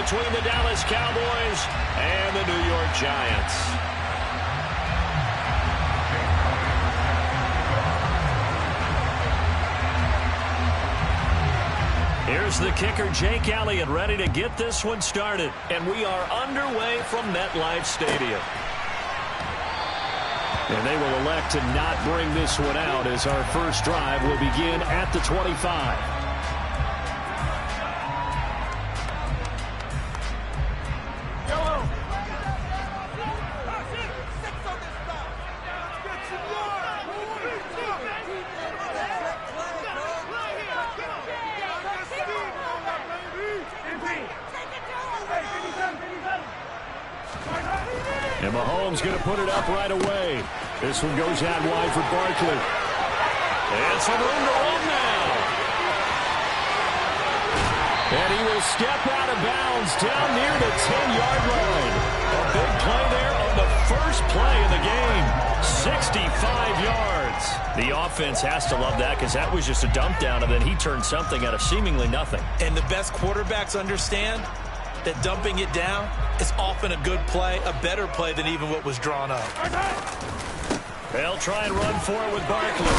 between the Dallas Cowboys and the New York Giants. Here's the kicker, Jake Elliott, ready to get this one started. And we are underway from MetLife Stadium. And they will elect to not bring this one out as our first drive will begin at the 25. And Mahomes going to put it up right away. This one goes out wide for Barkley. And some room to run now. And he will step out of bounds down near the 10-yard line. A big play there on the first play of the game. 65 yards. The offense has to love that because that was just a dump down, and then he turned something out of seemingly nothing. And the best quarterbacks understand that dumping it down is often a good play, a better play than even what was drawn up. They'll try and run for it with Barkley.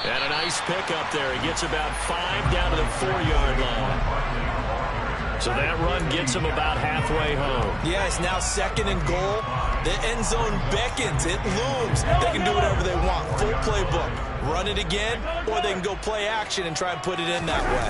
And a nice pickup there. He gets about 5 down to the 4-yard line. So that run gets him about halfway home. Yeah, it's now 2nd and goal. The end zone beckons. It looms. They can do whatever they want. Full playbook. Run it again, or they can go play action and try and put it in that way.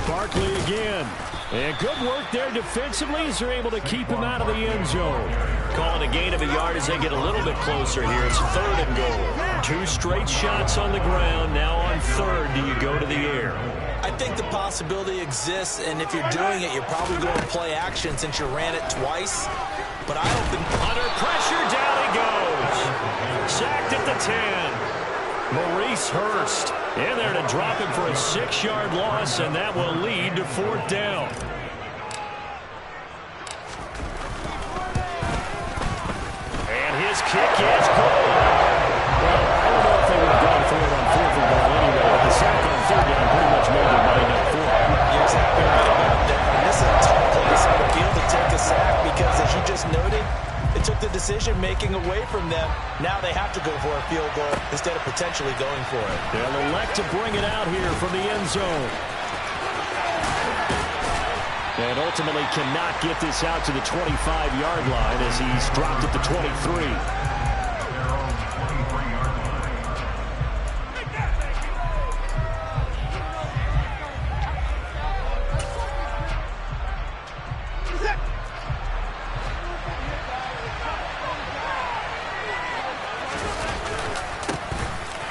Barkley again. And good work there defensively as they're able to keep him out of the end zone. Calling a gain of a yard as they get a little bit closer here. It's 3rd and goal. 2 straight shots on the ground. Now on 3rd, do you go to the air? I think the possibility exists, and if you're doing it, you're probably going to play action since you ran it twice. But I don't think... Under pressure, down he goes. Sacked at the 10. Maurice Hurst in there to drop him for a 6-yard loss, and that will lead to 4th down. And his kick is good. Well, I don't know if they would have gone for it on 4th and goal anyway. The sack on 3rd down pretty much made their mind up for it. You're exactly right about that. And this is a tough place on the field to take a sack because, as you just noted, it took the decision-making away from them. Now they have to go for a field goal instead of potentially going for it. They'll elect to bring it out here from the end zone. And ultimately cannot get this out to the 25-yard line as he's dropped at the 23.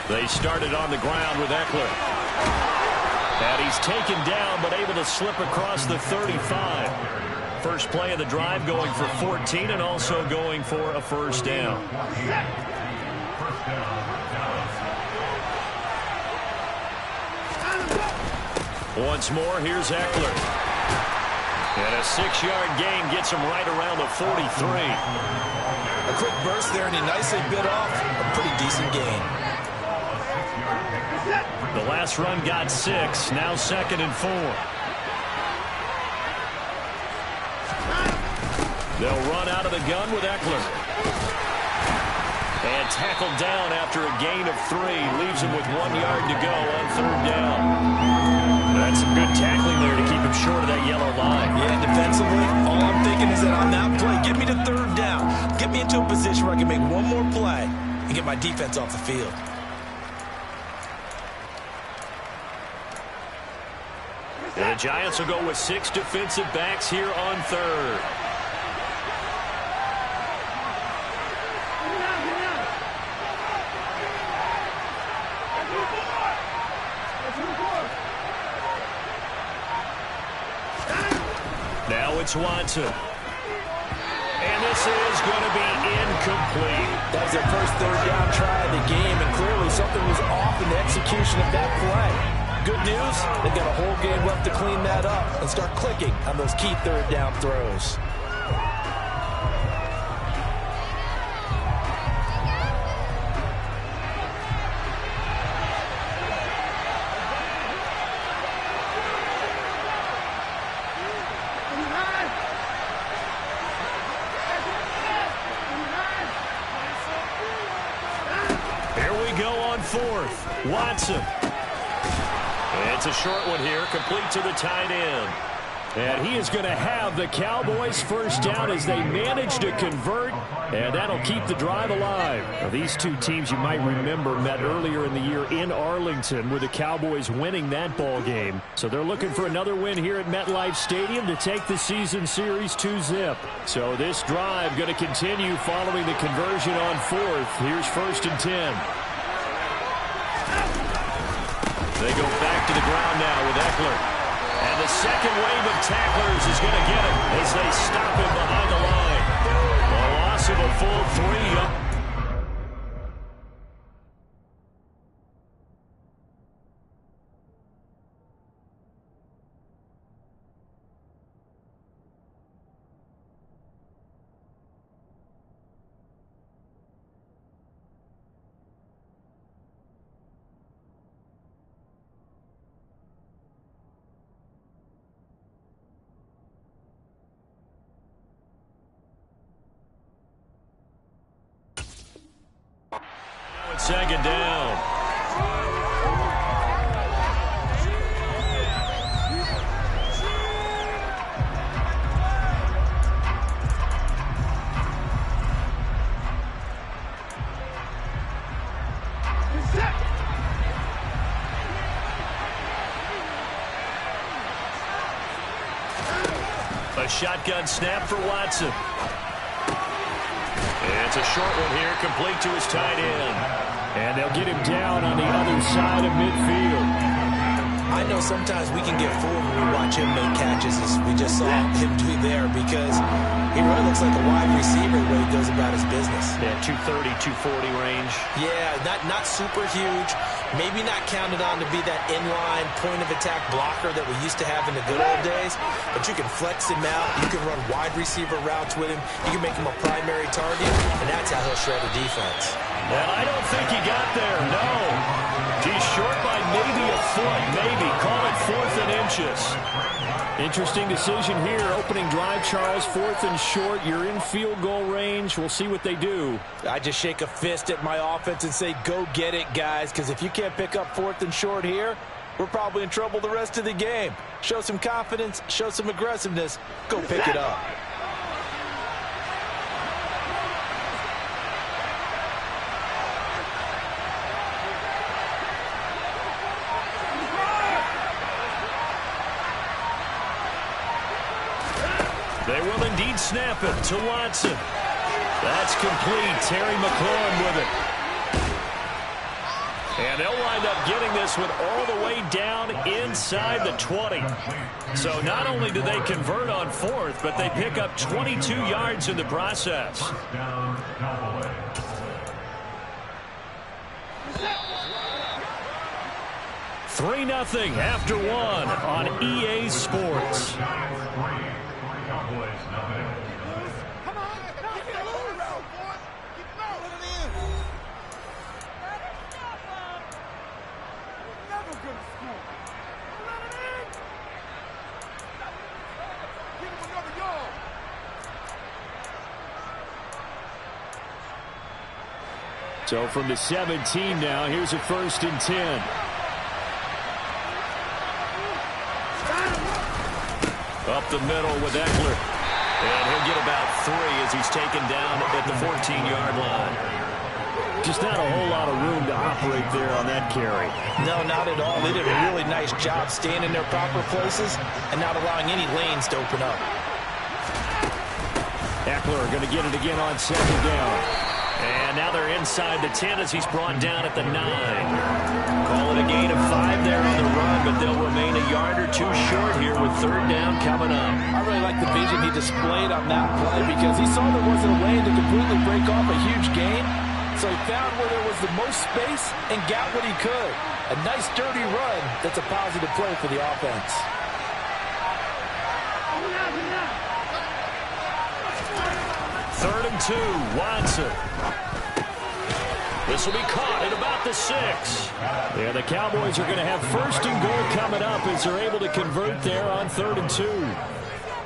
They started on the ground with Eckler. And he's taken down but able to slip across the 35. First play of the drive going for 14 and also going for a first down. Once more, here's Eckler. And a 6-yard gain gets him right around the 43. A quick burst there, and he nicely bit off a pretty decent gain. The last run got 6, now 2nd and 4. They'll run out of the gun with Eckler. And tackled down after a gain of 3. Leaves him with 1 yard to go on 3rd down. That's some good tackling there to keep him short of that yellow line. Yeah, defensively, all I'm thinking is that on that play, get me to 3rd down. Get me into a position where I can make one more play and get my defense off the field. And the Giants will go with 6 defensive backs here on 3rd. Now it's Watson. And this is going to be incomplete. That was their first 3rd down try of the game, and clearly something was off in the execution of that play. Good news, they've got a whole game left to clean that up and start clicking on those key 3rd down throws. 4th. Watson. It's a short one here, complete to the tight end. And he is going to have the Cowboys first down as they manage to convert, and that'll keep the drive alive. Now, these two teams, you might remember, met earlier in the year in Arlington with the Cowboys winning that ball game. So they're looking for another win here at MetLife Stadium to take the season series 2-zip. So this drive going to continue following the conversion on 4th. Here's 1st and 10. They go back to the ground now with Eckler. And the second wave of tacklers is going to get him as they stop him behind the line. A loss of a full 3. Second down. A shotgun snap for Watson. It's a short one here, complete to his tight end. And they'll get him down on the other side of midfield. I know sometimes we can get fooled when we watch him make catches, as we just saw him do there, because he really looks like a wide receiver the way he goes about his business. Yeah, 230, 240 range. Yeah, not super huge. Maybe not counted on to be that inline point-of-attack blocker that we used to have in the good old days, but you can flex him out. You can run wide receiver routes with him. You can make him a primary target, and that's how he'll shred a defense. And I don't think he got there, no. He's short by maybe a foot, maybe. Call it 4th and inches. Interesting decision here. Opening drive, Charles, 4th and short. You're in field goal range. We'll see what they do. I just shake a fist at my offense and say, go get it, guys, because if you can't pick up 4th and short here, we're probably in trouble the rest of the game. Show some confidence, show some aggressiveness, go pick it up. They will indeed snap it to Watson. That's complete. Terry McLaurin with it. And they'll wind up getting this one all the way down inside the 20. So not only do they convert on 4th, but they pick up 22 yards in the process. 3-0 after 1 on EA Sports. So from the 17 now, here's a 1st and 10. Up the middle with Eckler. And he'll get about 3 as he's taken down at the 14-yard line. Just not a whole lot of room to operate there on that carry. No, not at all. They did a really nice job staying in their proper places and not allowing any lanes to open up. Eckler going to get it again on 2nd down. And now they're inside the 10 as he's brought down at the 9. Call it a gain of 5 there on the run, but they'll remain a yard or 2 short here with 3rd down coming up. I really like the vision he displayed on that play because he saw there wasn't a lane to completely break off a huge gain. So he found where there was the most space and got what he could. A nice dirty run that's a positive play for the offense. Third and 2, Watson. This will be caught at about the 6. Yeah, the Cowboys are going to have 1st and goal coming up as they're able to convert there on 3rd and 2.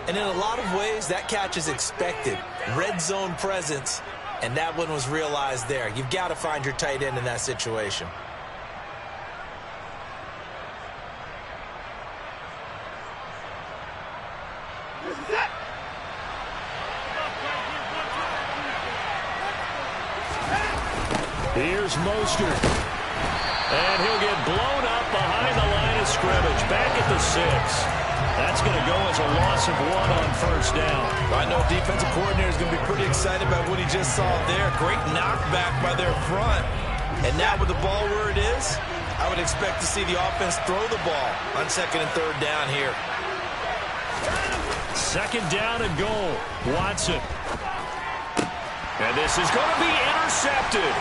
And in a lot of ways, that catch is expected. Red zone presence, and that one was realized there. You've got to find your tight end in that situation. Here's Mostert. And he'll get blown up behind the line of scrimmage. Back at the 6. That's going to go as a loss of 1 on first down. I know defensive coordinator is going to be pretty excited about what he just saw there. Great knockback by their front. And now with the ball where it is, I would expect to see the offense throw the ball on 2nd and 3rd down here. 2nd down and goal. Watson. And this is going to be intercepted.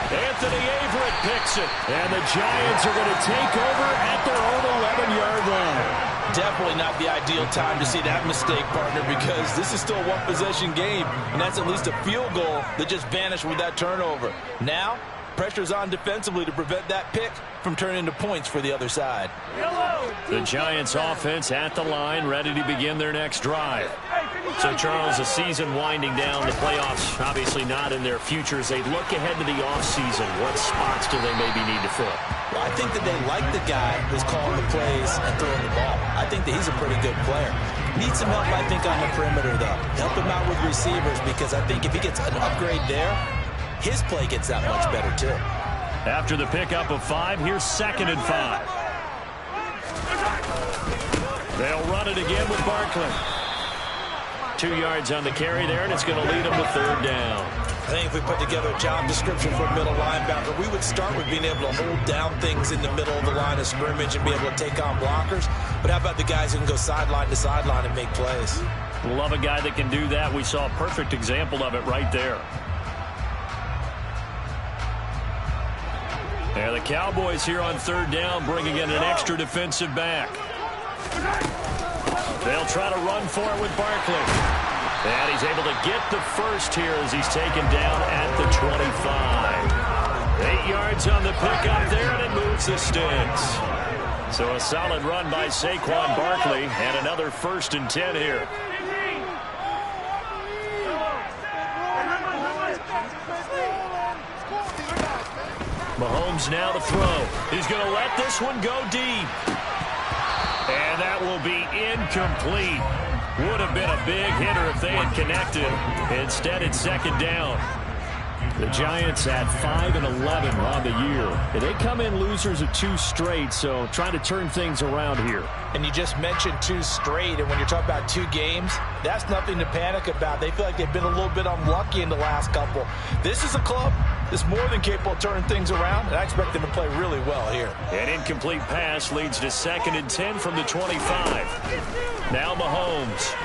Anthony Averett picks it. And the Giants are going to take over at their own 11-yard line. Definitely not the ideal time to see that mistake, partner, because this is still a one-possession game, and that's at least a field goal that just vanished with that turnover. Now, pressure's on defensively to prevent that pick from turning into points for the other side. The Giants offense at the line, ready to begin their next drive. So, Charles, the season winding down, the playoffs obviously not in their future. As they look ahead to the offseason, what spots do they maybe need to fill? Well, I think that they like the guy who's calling the plays and throwing the ball. I think that he's a pretty good player. Needs some help, I think, on the perimeter, though. Help him out with receivers, because I think if he gets an upgrade there, his play gets that much better, too. After the pickup of 5, here's 2nd and 5. They'll run it again with Barkley. 2 yards on the carry there, and it's going to lead them to 3rd down. I think if we put together a job description for a middle linebacker, we would start with being able to hold down things in the middle of the line of scrimmage and be able to take on blockers. But how about the guys who can go sideline to sideline and make plays? Love a guy that can do that. We saw a perfect example of it right there. And the Cowboys here on 3rd down, bringing in an extra defensive back. They'll try to run for it with Barkley. And he's able to get the first here as he's taken down at the 25. 8 yards on the pickup there, and it moves the sticks. So a solid run by Saquon Barkley, and another 1st and 10 here. Mahomes now to throw. He's going to let this one go deep. And that will be incomplete. Would have been a big hitter if they had connected. Instead, it's 2nd down. The Giants at 5-11 on the year. And they come in losers of 2 straight, so trying to turn things around here. And you just mentioned 2 straight, and when you're talking about 2 games, that's nothing to panic about. They feel like they've been a little bit unlucky in the last couple. This is a club that's more than capable of turning things around, and I expect them to play really well here. An incomplete pass leads to 2nd and 10 from the 25. Now Mahomes.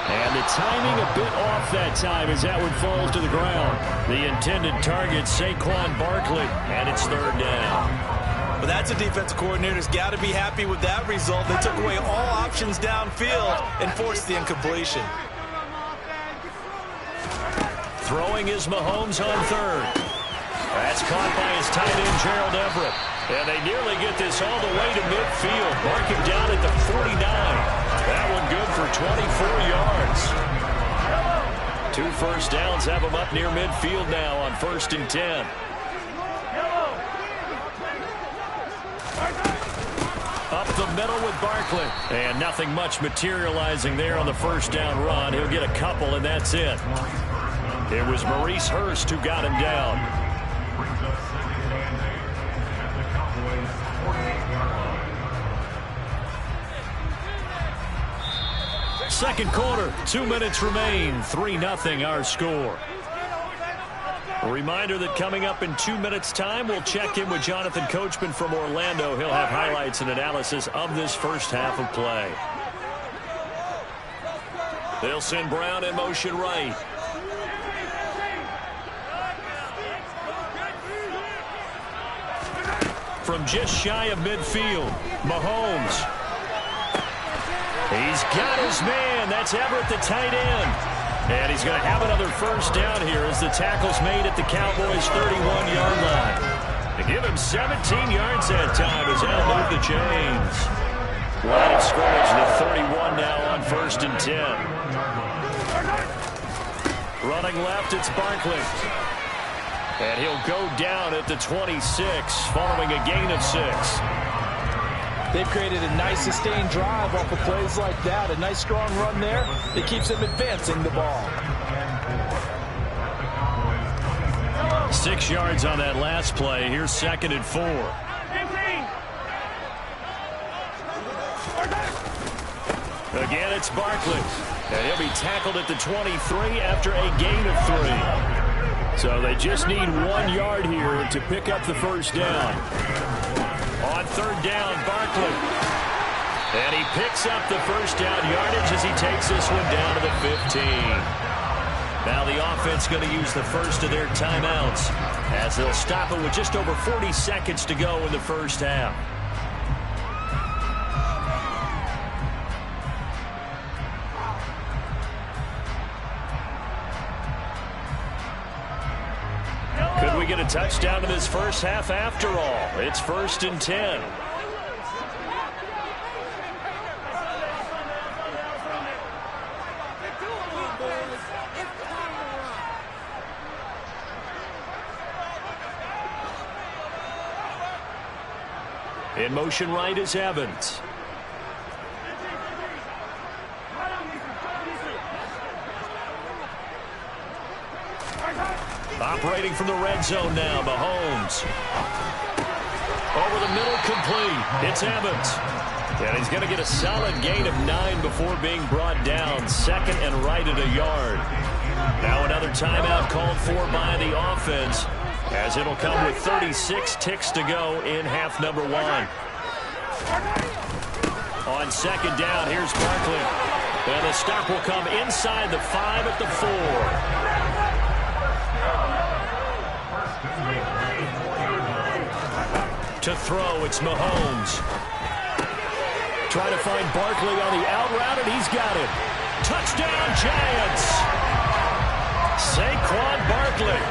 And the timing a bit off that time as that one falls to the ground. The intended target, Saquon Barkley, and it's 3rd down. But that's a defensive coordinator who's got to be happy with that result. They took away all options downfield and forced the incompletion. Throwing is Mahomes on 3rd. That's caught by his tight end, Gerald Everett. And they nearly get this all the way to midfield. Mark him down at the 49. That one good for 24 yards. 2 first downs have him up near midfield now on 1st and 10. Up the middle with Barkley. And nothing much materializing there on the 1st down run. He'll get a couple, and that's it. It was Maurice Hurst who got him down. Second quarter, 2 minutes remain. 3-0 our score. A reminder that coming up in 2 minutes' time, we'll check in with Jonathan Coachman from Orlando. He'll have highlights and analysis of this first half of play. They'll send Brown in motion right. From just shy of midfield, Mahomes. He's got his man. That's Everett, the tight end. And he's going to have another first down here as the tackle's made at the Cowboys' 31-yard line. They give him 17 yards that time as they'll move the chains. Line of scrimmage to 31 now on 1st and 10. Running left, it's Barkley. And he'll go down at the 26 following a gain of 6. They've created a nice sustained drive off of plays like that. A nice strong run there that keeps them advancing the ball. 6 yards on that last play. Here's 2nd and 4. Again, it's Barkley. And he'll be tackled at the 23 after a gain of 3. So they just need 1 yard here to pick up the first down. On 3rd down, Barkley. And he picks up the first down yardage as he takes this one down to the 15. Now the offense going to use the first of their timeouts as they'll stop it with just over 40 seconds to go in the first half. Could we get a touchdown in this first half after all? It's 1st and 10. In motion right is Evans. Operating from the red zone now, Mahomes. Over the middle, complete. It's Evans. And he's going to get a solid gain of 9 before being brought down. 2nd and right at a yard. Now another timeout called for by the offense, as it'll come with 36 ticks to go in half number 1. On 2nd down, here's Barkley. And the stop will come inside the 5 at the 4. To throw, it's Mahomes. Trying to find Barkley on the out route, and he's got it. Touchdown, Giants! Saquon Barkley,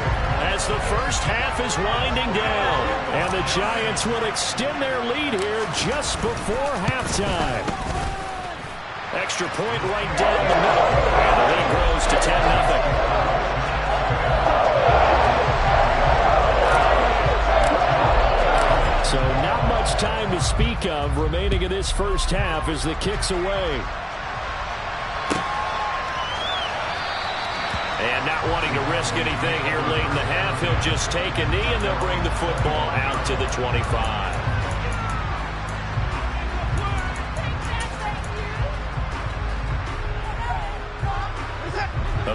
as the first half is winding down. And the Giants will extend their lead here just before halftime. Extra point right down the middle. And the lead grows to 10-0. So not much time to speak of remaining in this first half as the kick's away. And not wanting to risk anything here late in the half, he'll just take a knee and they'll bring the football out to the 25.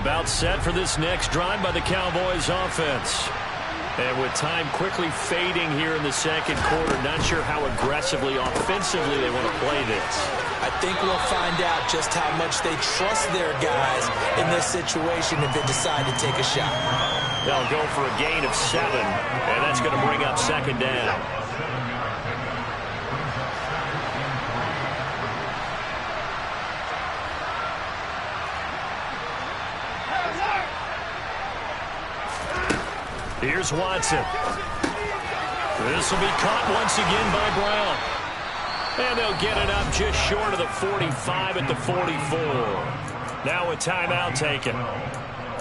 About set for this next drive by the Cowboys offense. And with time quickly fading here in the second quarter, not sure how aggressively, offensively they want to play this. I think we'll find out just how much they trust their guys in this situation if they decide to take a shot. They'll go for a gain of 7, and that's going to bring up 2nd down. Here's Watson. This will be caught once again by Brown. And they'll get it up just short of the 45 at the 44. Now a timeout taken.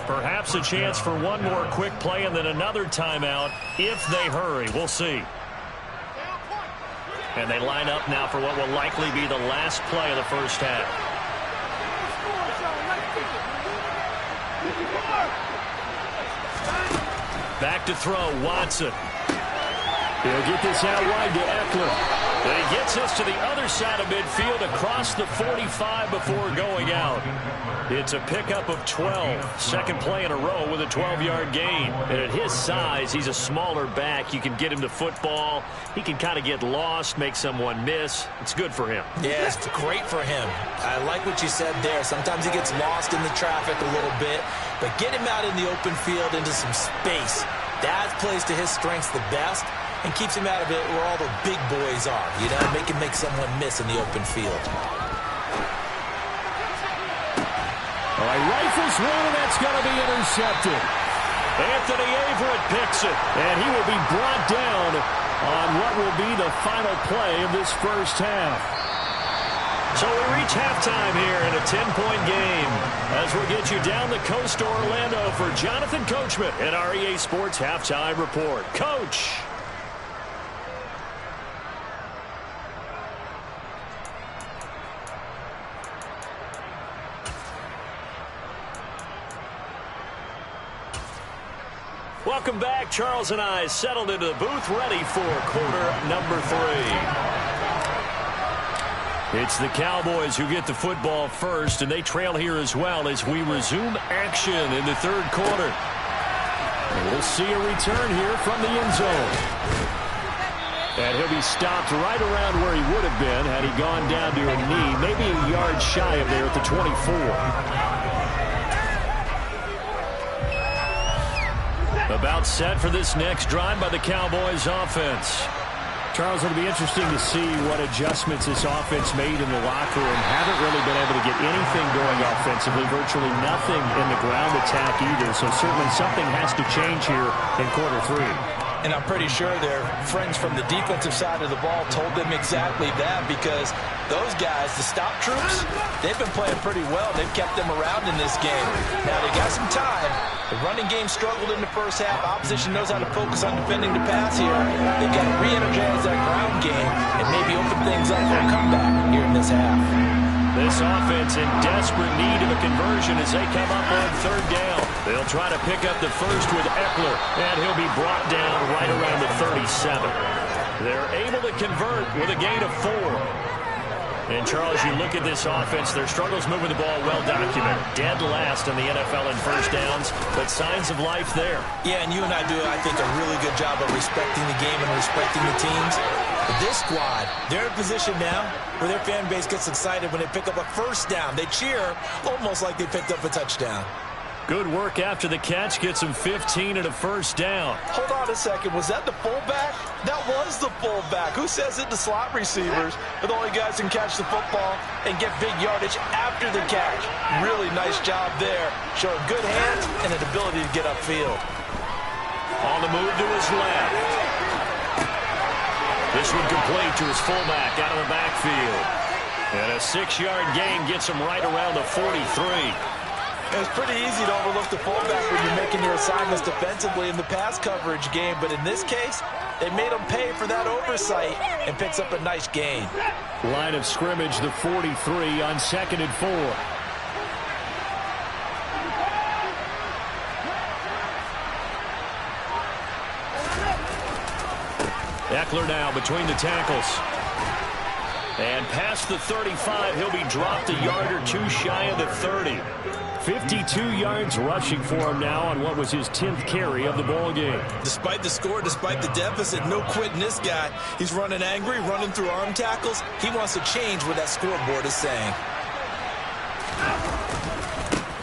Perhaps a chance for one more quick play and then another timeout if they hurry. We'll see. And they line up now for what will likely be the last play of the first half. Back to throw, Watson. He'll get this out wide to Eckler. And he gets us to the other side of midfield across the 45 before going out. It's a pickup of 12. Second play in a row with a 12-yard gain. And at his size, he's a smaller back. You can get him to football. He can kind of get lost, make someone miss. It's good for him. Yeah, it's great for him. I like what you said there. Sometimes he gets lost in the traffic a little bit. But get him out in the open field into some space. That plays to his strengths the best and keeps him out of it where all the big boys are. You know, make him make someone miss in the open field. All right, rifles one, and that's going to be intercepted. Anthony Averett picks it, and he will be brought down on what will be the final play of this first half. So we reach halftime here in a 10-point game as we get you down the coast to Orlando for Jonathan Coachman at our EA Sports Halftime Report. Coach. Welcome back. Charles and I settled into the booth, ready for quarter number 3. It's the Cowboys who get the football first, and they trail here as well as we resume action in the third quarter. And we'll see a return here from the end zone. And he'll be stopped right around where he would have been had he gone down to a knee, maybe a yard shy of there at the 24. About set for this next drive by the Cowboys offense. Charles, it'll be interesting to see what adjustments this offense made in the locker room. Haven't really been able to get anything going offensively, virtually nothing in the ground attack either. So certainly something has to change here in quarter 3. And I'm pretty sure their friends from the defensive side of the ball told them exactly that, because those guys, the stop troops, they've been playing pretty well. They've kept them around in this game. Now they got some time. The running game struggled in the first half. Opposition knows how to focus on defending the pass here. They've got to re-energize that ground game and maybe open things up for a comeback here in this half. This offense in desperate need of a conversion as they come up on third down. They'll try to pick up the first with Eckler, and he'll be brought down right around the 37. They're able to convert with a gain of 4. And, Charles, you look at this offense, their struggles moving the ball well documented. Dead last in the NFL in first downs, but signs of life there. Yeah, and you and I do, I think, a really good job of respecting the game and respecting the teams. But this squad, they're in position now where their fan base gets excited when they pick up a first down. They cheer almost like they picked up a touchdown. Good work after the catch. Gets him 15 and a first down. Hold on a second. Was that the fullback? That was the fullback. Who says it? The slot receivers are the only guys who can catch the football and get big yardage after the catch. Really nice job there. Showing good hands and an ability to get upfield. On the move to his left. This one complete to his fullback out of the backfield. And a 6-yard gain gets him right around the 43. It's pretty easy to overlook the fullback when you're making your assignments defensively in the pass coverage game, but in this case, they made him pay for that oversight and picks up a nice gain. Line of scrimmage, the 43 on 2nd and 4. Eckler now between the tackles. And past the 35, he'll be dropped a yard or 2 shy of the 30. 52 yards rushing for him now on what was his 10th carry of the ball game. Despite the score, despite the deficit, no quitting this guy. He's running angry, running through arm tackles. He wants to change what that scoreboard is saying.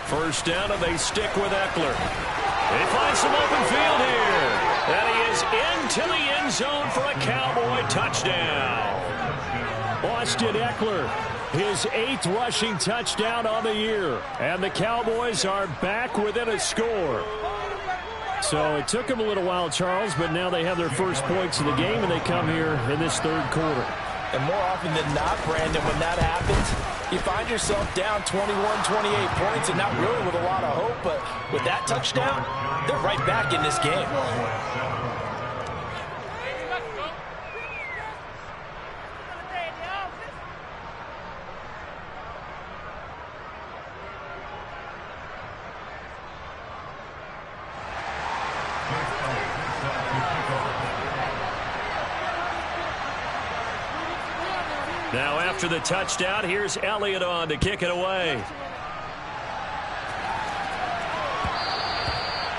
First down, and they stick with Eckler. They find some open field here. And he is into the end zone for a Cowboy touchdown. Austin Eckler, his 8th rushing touchdown on the year. And the Cowboys are back within a score. So it took them a little while, Charles, but now they have their first points of the game, and they come here in this third quarter. And more often than not, Brandon, when that happens, you find yourself down 21, 28 points, and not really with a lot of hope, but with that touchdown, they're right back in this game. Now after the touchdown, here's Elliott on to kick it away.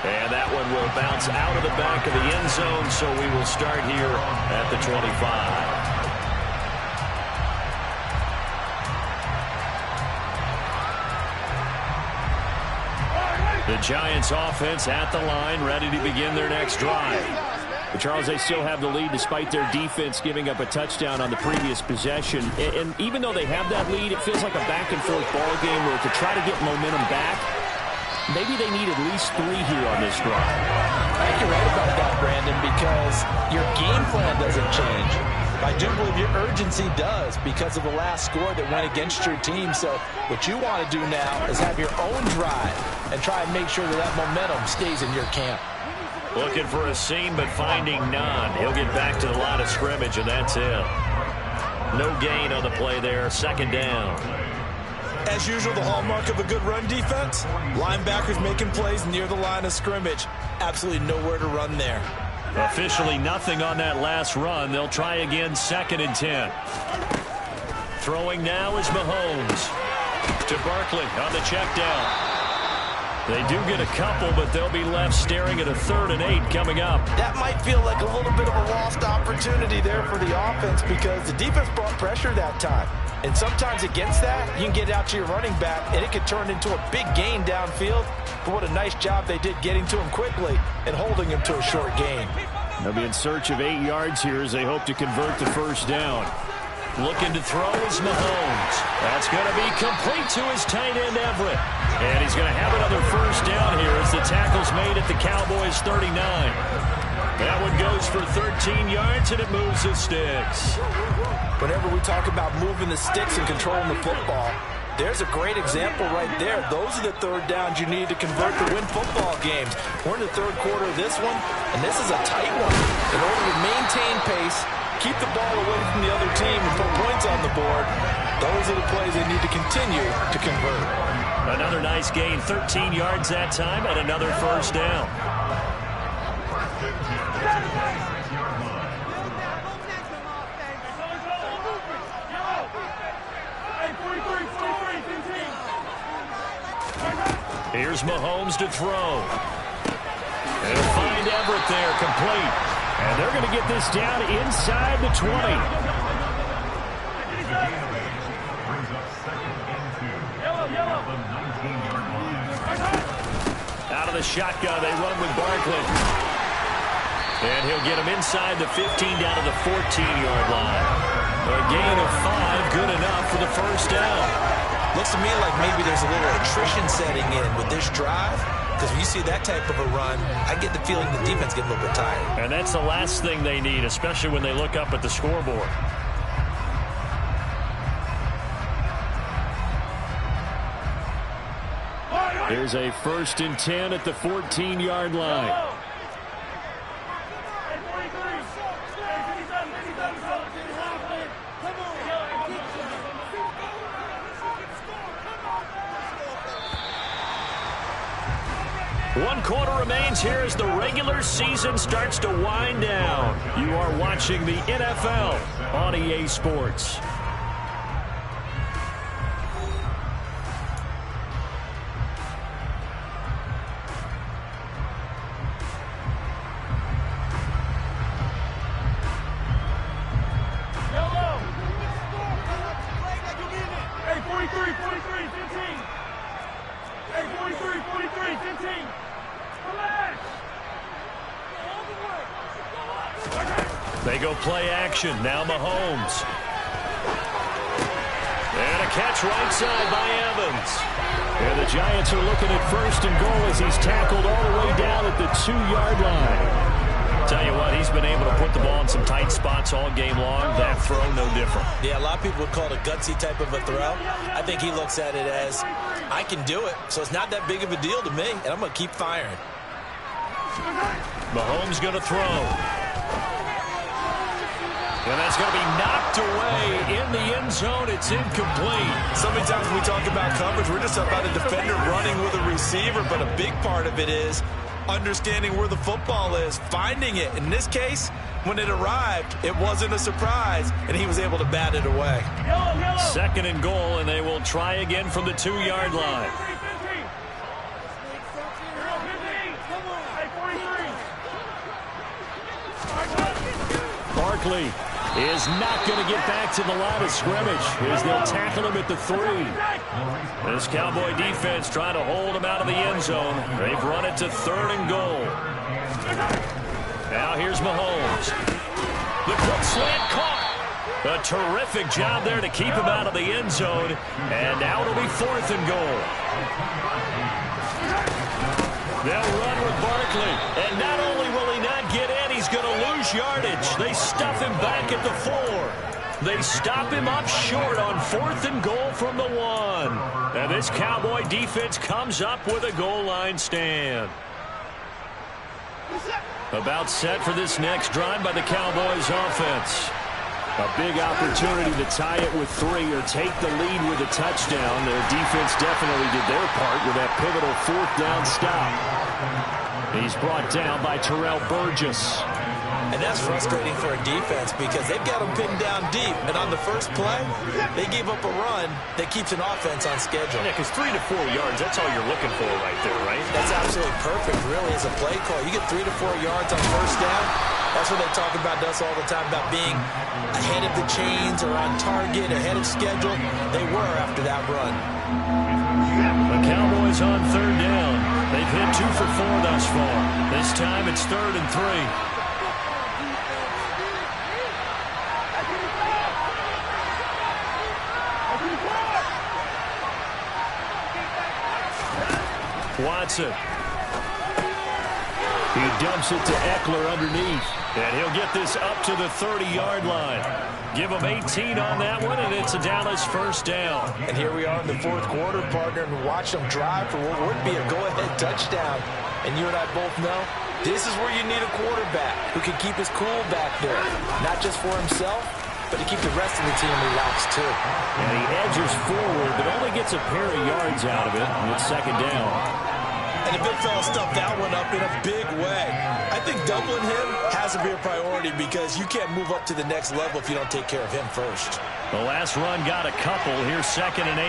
And that one will bounce out of the back of the end zone, so we will start here at the 25. The Giants offense at the line, ready to begin their next drive. But Charles, they still have the lead despite their defense giving up a touchdown on the previous possession. And even though they have that lead, it feels like a back-and-forth ball game where to try to get momentum back, maybe they need at least 3 here on this drive. I think you're right about that, Brandon, because your game plan doesn't change. I do believe your urgency does because of the last score that went against your team. So what you want to do now is have your own drive and try and make sure that that momentum stays in your camp. Looking for a seam, but finding none. He'll get back to the line of scrimmage, and that's it. No gain on the play there. 2nd down. As usual, the hallmark of a good run defense, linebackers making plays near the line of scrimmage. Absolutely nowhere to run there. Officially nothing on that last run. They'll try again, 2nd and 10. Throwing now is Mahomes. To Barkley on the check down. They do get a couple, but they'll be left staring at a 3rd and 8 coming up. That might feel like a little bit of a lost opportunity there for the offense because the defense brought pressure that time. And sometimes against that, you can get out to your running back, and it could turn into a big gain downfield. But what a nice job they did getting to him quickly and holding him to a short gain. They'll be in search of 8 yards here as they hope to convert the first down. Looking to throw is Mahomes. That's going to be complete to his tight end, Everett. And he's going to have another first down here as the tackle's made at the Cowboys' 39. That one goes for 13 yards, and it moves the sticks. Whenever we talk about moving the sticks and controlling the football, there's a great example right there. Those are the 3rd downs you need to convert to win football games. We're in the 3rd quarter of this one, and this is a tight one. In order to maintain pace, keep the ball away from the other team and put points on the board, those are the plays they need to continue to convert. Another nice gain, 13 yards that time, and another first down. Here's Mahomes to throw. They'll find Everett there, complete. And they're going to get this down inside the 20. Out of the shotgun, they run with Barkley. And he'll get him inside the 15 down to the 14-yard line. A gain of 5, good enough for the first down. Looks to me like maybe there's a little attrition setting in with this drive. Because when you see that type of a run, I get the feeling the defense getting a little bit tired. And that's the last thing they need, especially when they look up at the scoreboard. Here's a 1st and 10 at the 14-yard line. One quarter remains here as the regular season starts to wind down. You are watching the NFL on EA Sports. They go play action. Now Mahomes. And a catch right side by Evans. And the Giants are looking at 1st and goal as he's tackled all the way down at the 2-yard line. Tell you what, he's been able to put the ball in some tight spots all game long. That throw, no different. Yeah, a lot of people would call it a gutsy type of a throw. I think he looks at it as, I can do it, so it's not that big of a deal to me, and I'm going to keep firing. Mahomes going to throw. And that's going to be knocked away in the end zone. It's incomplete. So many times when we talk about coverage, we're just about a defender running with a receiver, but a big part of it is understanding where the football is, finding it. In this case, when it arrived, it wasn't a surprise, and he was able to bat it away. 2nd and goal, and they will try again from the 2-yard line. Barkley is not going to get back to the line of scrimmage as they'll tackle him at the 3. This Cowboy defense trying to hold him out of the end zone. They've run it to 3rd and goal. Now here's Mahomes. The quick slant caught. A terrific job there to keep him out of the end zone. And now it'll be 4th and goal. They'll run with Barkley. And not only will he not get in, he's going to lose yardage. They stuff him back at the 4. They stop him up short on 4th and goal from the 1. And this Cowboy defense comes up with a goal line stand. About set for this next drive by the Cowboys offense. A big opportunity to tie it with 3 or take the lead with a touchdown. Their defense definitely did their part with that pivotal 4th down stop. He's brought down by Terrell Burgess. And that's frustrating for a defense because they've got them pinned down deep. And on the first play, they gave up a run that keeps an offense on schedule. Yeah, because 3 to 4 yards, that's all you're looking for right there, right? That's absolutely perfect, really, as a play call. You get 3 to 4 yards on first down. That's what they talk about to us all the time, about being ahead of the chains or on target, ahead of schedule. They were after that run. The Cowboys on 3rd down. They've hit 2 for 4 thus far. This time it's 3rd and 3. Watson. He dumps it to Eckler underneath. And he'll get this up to the 30-yard line. Give him 18 on that one, and it's a Dallas 1st down. And here we are in the 4th quarter, partner, and watch them drive for what would be a go-ahead touchdown. And you and I both know this is where you need a quarterback who can keep his cool back there. Not just for himself, but to keep the rest of the team relaxed, too. And he edges forward, but only gets a pair of yards out of it with 2nd down. And the big fella stuffed that one up in a big way. I think doubling him has to be a priority because you can't move up to the next level if you don't take care of him first. The last run got a couple. Here's 2nd and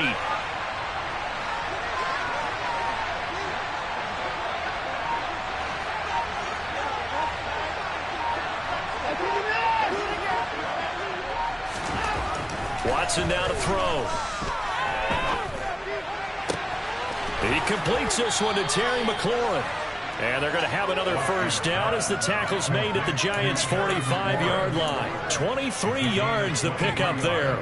8. Watson now to throw. He completes this one to Terry McLaurin. And they're going to have another 1st down as the tackle's made at the Giants' 45-yard line. 23 yards the pickup there.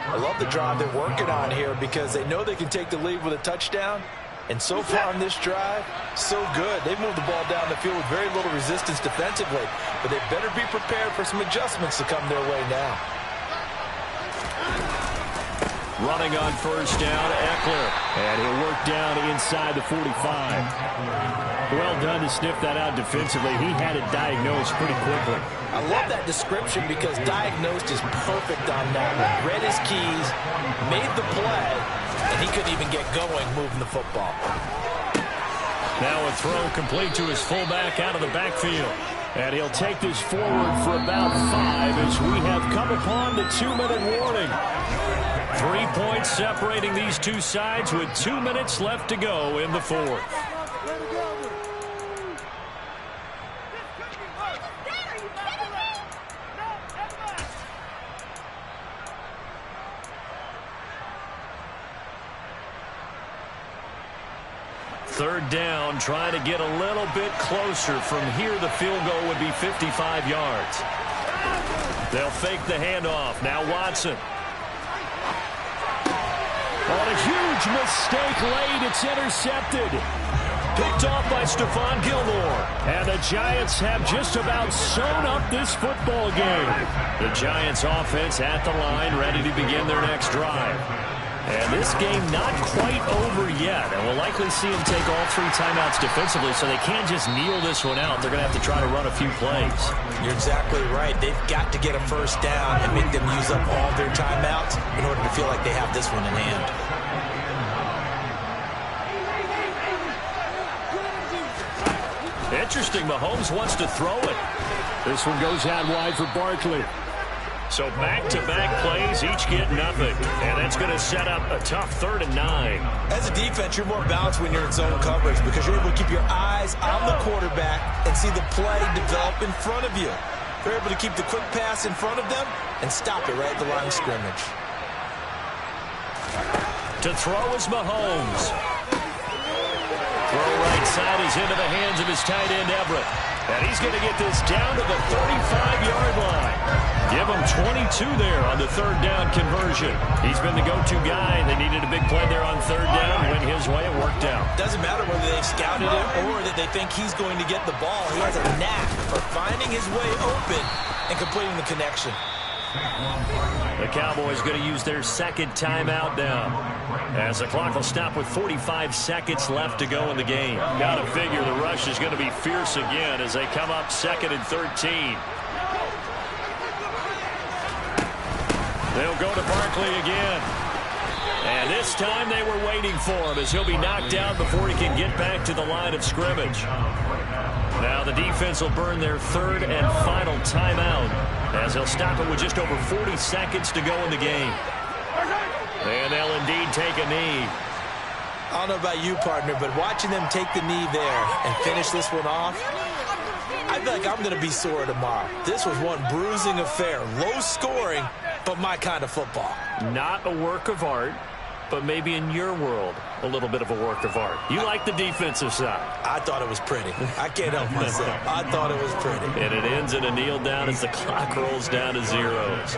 I love the drive they're working on here because they know they can take the lead with a touchdown. And so far on this drive, so good. They've moved the ball down the field with very little resistance defensively. But they better be prepared for some adjustments to come their way now. Running on 1st down, Eckler. And he'll work down inside the 45. Well done to sniff that out defensively. He had it diagnosed pretty quickly. I love that description because diagnosed is perfect on that one. Read his keys, made the play, and he couldn't even get going moving the football. Now a throw complete to his fullback out of the backfield. And he'll take this forward for about 5 as we have come upon the 2-minute warning. 3 points separating these two sides with 2 minutes left to go in the 4th. Third down, trying to get a little bit closer. From here, the field goal would be 55 yards. They'll fake the handoff. Now Watson. On a huge mistake late, it's intercepted. Picked off by Stephon Gilmore. And the Giants have just about sewn up this football game. The Giants offense at the line, ready to begin their next drive. And this game not quite over yet. And we'll likely see them take all 3 timeouts defensively, so they can't just kneel this one out. They're going to have to try to run a few plays. You're exactly right. They've got to get a first down and make them use up all their timeouts in order to feel like they have this one in hand. Interesting. Mahomes wants to throw it. This one goes out wide for Barkley. So back-to-back plays, each get nothing. And that's going to set up a tough 3rd and 9. As a defense, you're more balanced when you're in zone coverage because you're able to keep your eyes on the quarterback and see the play develop in front of you. They're able to keep the quick pass in front of them and stop it right at the line of scrimmage. To throw is Mahomes. Throw right side is into the hands of his tight end, Everett. And he's going to get this down to the 35-yard line. Give him 22 there on the 3rd down conversion. He's been the go-to guy. They needed a big play there on 3rd down. Went his way. It worked out. Doesn't matter whether they've scouted it or that they think he's going to get the ball. He has a knack for finding his way open and completing the connection. The Cowboys going to use their 2nd timeout now, as the clock will stop with 45 seconds left to go in the game. Got to figure the rush is going to be fierce again as they come up 2nd and 13. They'll go to Barkley again. And this time they were waiting for him as he'll be knocked out before he can get back to the line of scrimmage. Now the defense will burn their third and final timeout as they'll stop it with just over 40 seconds to go in the game. And they'll indeed take a knee. I don't know about you, partner, but watching them take the knee there and finish this one off, I feel like I'm going to be sore tomorrow. This was one bruising affair. Low scoring, but my kind of football. Not a work of art, but maybe in your world, a little bit of a work of art. You like the defensive side. I thought it was pretty. I can't help myself. I thought it was pretty. And it ends in a kneel down as the clock rolls down to zeros.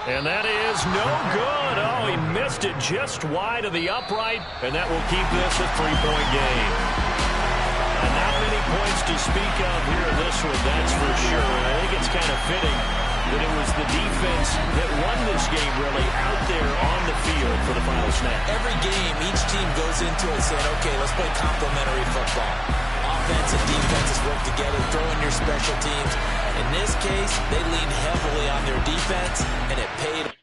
And that is no good. Oh, he missed it just wide of the upright, and that will keep this a three-point game. And not many points to speak of here in this one, that's for sure. And I think it's kind of fitting that it was the defense that won this game really out there on the field for the final snap. Every game, each team goes into it saying, okay, let's play complementary football. Offense and defenses work together, throw in your special teams. In this case, they leaned heavily on their defense, and it paid.